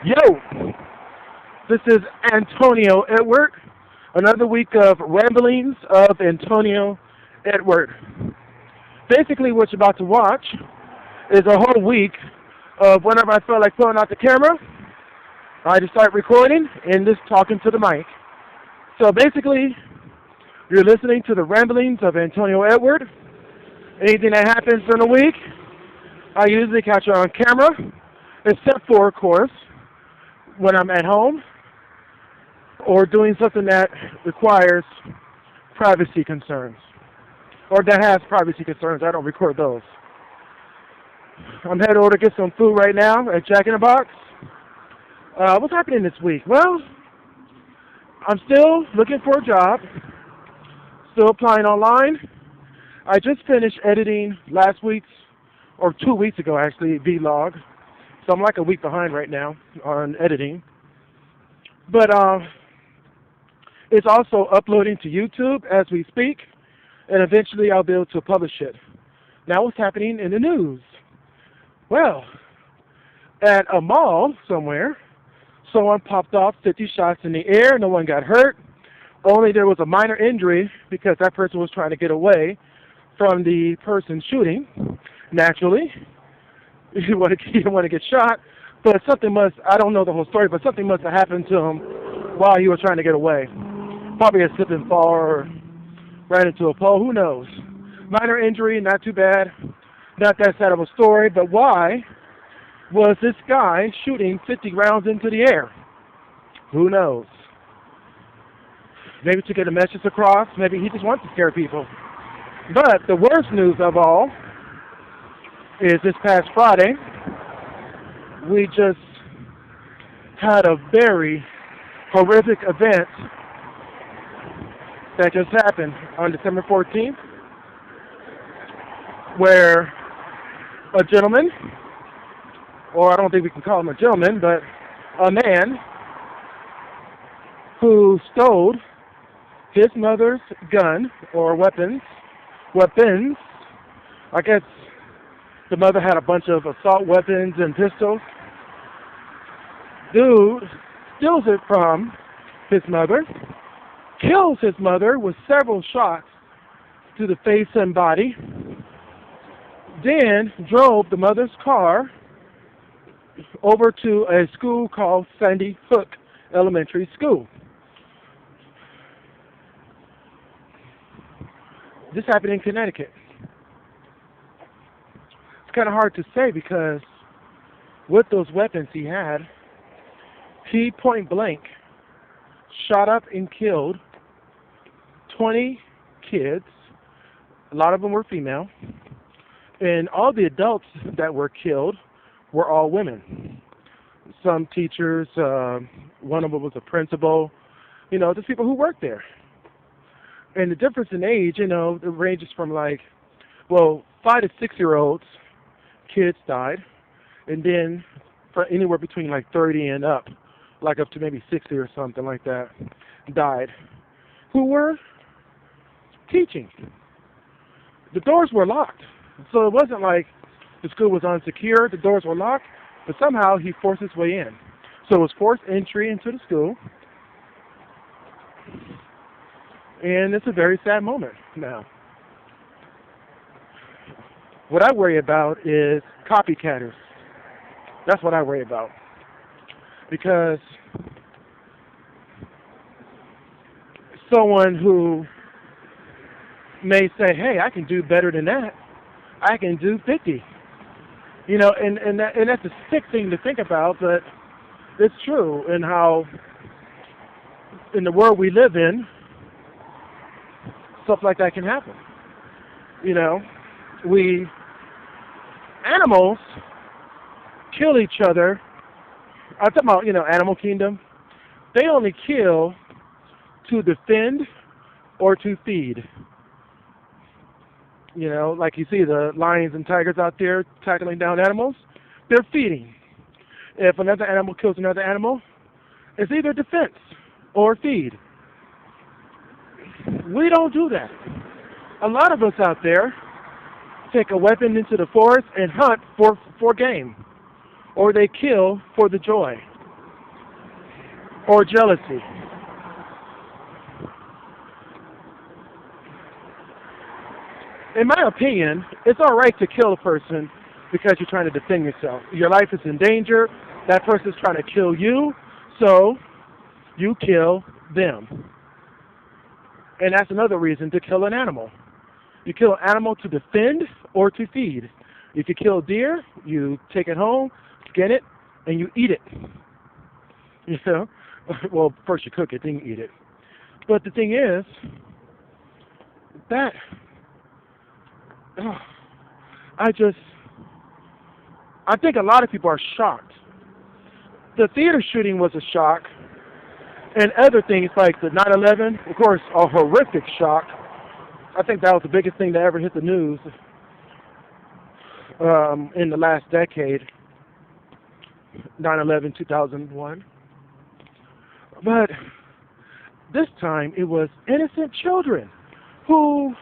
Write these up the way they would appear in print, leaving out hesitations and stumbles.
Yo, this is Antonio Edward. Another week of ramblings of Antonio Edward. Basically, what you're about to watch is a whole week of whenever I feel like pulling out the camera, I just start recording and just talking to the mic. So basically, you're listening to the ramblings of Antonio Edward. Anything that happens during the week, I usually catch it on camera, except for, of course, when I'm at home or doing something that requires privacy concerns or that has privacy concerns. I don't record those. I'm headed over to get some food right now at Jack in the Box. What's happening this week? Well, I'm still looking for a job, still applying online. I just finished editing last week's, or 2 weeks ago actually, vlog. So I'm like a week behind right now on editing. But it's also uploading to YouTube as we speak, and eventually I'll be able to publish it. Now what's happening in the news? Well, at a mall somewhere, someone popped off 50 shots in the air. No one got hurt. Only there was a minor injury because that person was trying to get away from the person shooting. Naturally, he didn't want to get shot, but something I don't know the whole story, but something must have happened to him while he was trying to get away. Probably a slip and fall or ran into a pole, who knows. Minor injury, not too bad, not that sad of a story, but why was this guy shooting 50 rounds into the air? Who knows? Maybe to get a message across, maybe he just wants to scare people. But the worst news of all is this past Friday, we just had a very horrific event that just happened on December 14th, where a gentleman, or I don't think we can call him a gentleman, but a man who stole his mother's gun or weapons. I guess the mother had a bunch of assault weapons and pistols. Dude steals it from his mother, kills his mother with several shots to the face and body, then drove the mother's car over to a school called Sandy Hook Elementary School. This happened in Connecticut. It's kind of hard to say because with those weapons he had, he point blank shot up and killed 20 kids. A lot of them were female. And all the adults that were killed were all women. Some teachers, one of them was a principal, just people who worked there. And the difference in age, it ranges from 5 to 6 year olds, kids died, and then for anywhere between 30 and up, up to maybe 60 or something like that, died, who were teaching. The doors were locked, so it wasn't like the school was unsecure, the doors were locked, but somehow he forced his way in. So it was forced entry into the school, and it's a very sad moment now. What I worry about is copycatters. That's what I worry about. Because someone who may say, hey, I can do better than that. I can do 50. And that's a sick thing to think about, but it's true in how, in the world we live in, stuff like that can happen. Animals kill each other. I'm talking about, animal kingdom. They only kill to defend or to feed. Like you see the lions and tigers out there tackling down animals, they're feeding. If another animal kills another animal, it's either defense or feed. We don't do that. A lot of us out there take a weapon into the forest and hunt for game, or they kill for the joy. or jealousy. In my opinion, it's all right to kill a person because you're trying to defend yourself. Your life is in danger. That person's trying to kill you, so you kill them. And that's another reason to kill an animal. You kill an animal to defend or to feed. If you kill a deer, you take it home, skin it, and you eat it. You know? Well, first you cook it, then you eat it. But the thing is, that I think a lot of people are shocked. The theater shooting was a shock, and other things like the 9/11, of course, a horrific shock. I think that was the biggest thing that ever hit the news in the last decade, 9/11, 2001. But this time it was innocent children who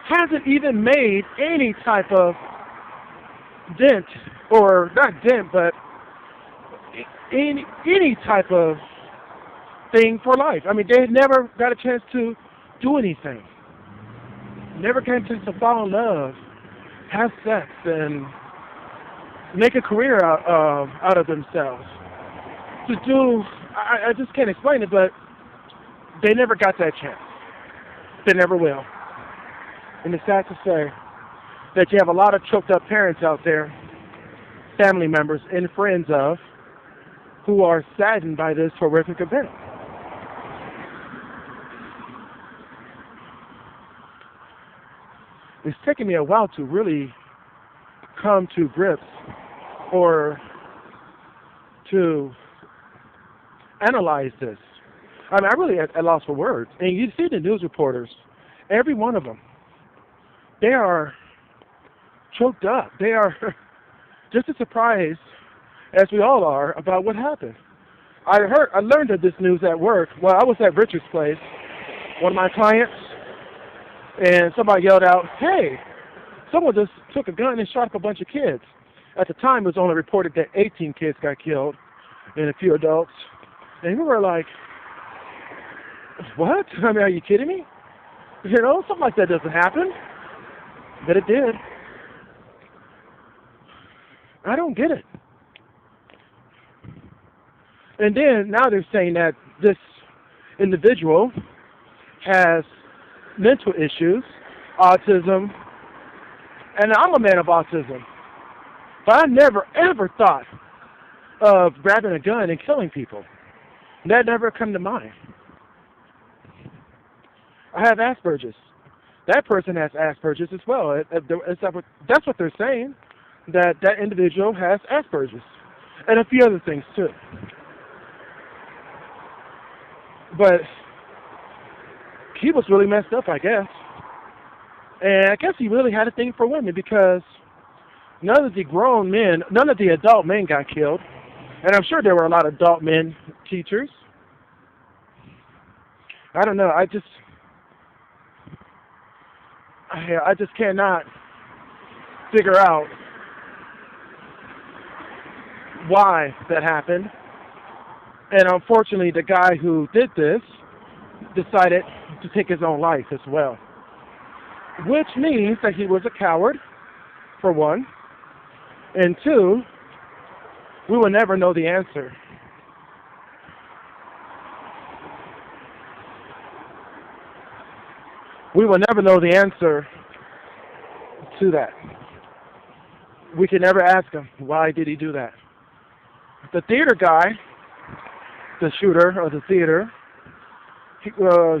hasn't even made any type of dent, or not dent, but any type of thing for life. I mean, they never got a chance to do anything. Never got a chance to fall in love, have sex, and make a career out of themselves. To do, I just can't explain it, but they never got that chance. They never will. And it's sad to say that you have a lot of choked up parents out there, family members and friends of, who are saddened by this horrific event. It's taken me a while to really come to grips or to analyze this. I mean, I really at loss for words. And you see the news reporters, every one of them, they are choked up. They are just as surprised as we all are about what happened. I learned of this news at work. Well, I was at Richard's place, one of my clients, and somebody yelled out, "Hey, someone just took a gun and shot up a bunch of kids." At the time, it was only reported that 18 kids got killed and a few adults. And we were like, what? I mean, are you kidding me? You know, something like that doesn't happen. But it did. I don't get it. And then now they're saying that this individual has mental issues, autism, and I'm a man of autism. But I never ever thought of grabbing a gun and killing people. That never come to mind. I have Asperger's. That person has Asperger's as well. That's what they're saying, that individual has Asperger's. And a few other things too. But he was really messed up, I guess. And I guess he really had a thing for women, because none of the adult men got killed. And I'm sure there were a lot of adult men teachers. I don't know. I just cannot figure out why that happened. And unfortunately, the guy who did this decided to take his own life as well. Which means that he was a coward, for one. And two, we will never know the answer. We will never know the answer to that. We can never ask him, why did he do that? The theater guy, the shooter of the theater,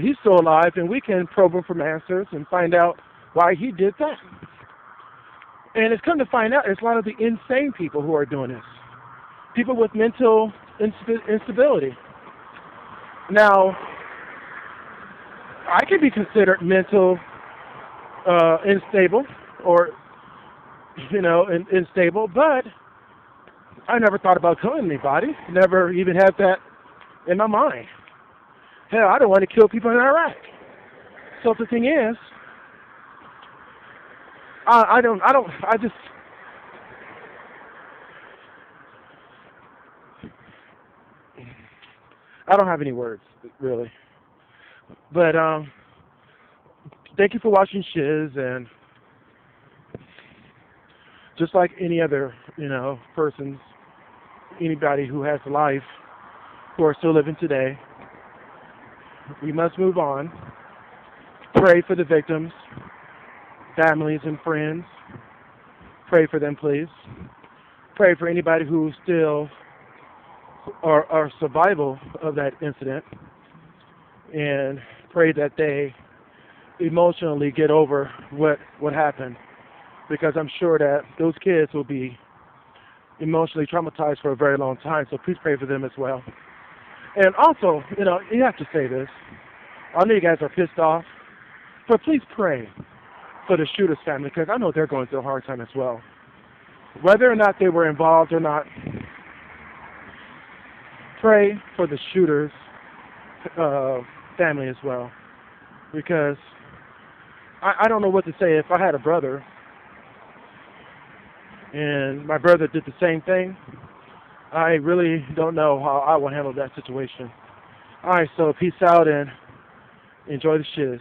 he's still alive, and we can probe him for answers and find out why he did that. And it's come to find out it's a lot of the insane people who are doing this. People with mental instability. Now, I can be considered mental unstable, or, unstable, but I never thought about killing anybody. Never even had that in my mind. Hell, I don't want to kill people in Iraq. So the thing is, I don't have any words, really. But thank you for watching sHiZ, and just like any other, persons, anybody who has a life, who are still living today, we must move on. Pray for the victims, families, and friends. Pray for them, please. Pray for anybody who still are survival of that incident, and pray that they emotionally get over what happened, because I'm sure that those kids will be emotionally traumatized for a very long time, so please pray for them as well. And also, you have to say this. I know you guys are pissed off, but please pray for the shooter's family, because I know they're going through a hard time as well. Whether or not they were involved or not, pray for the shooter's family as well, because I don't know what to say. If I had a brother and my brother did the same thing, I really don't know how I will handle that situation. All right, so peace out and enjoy the sHiZ.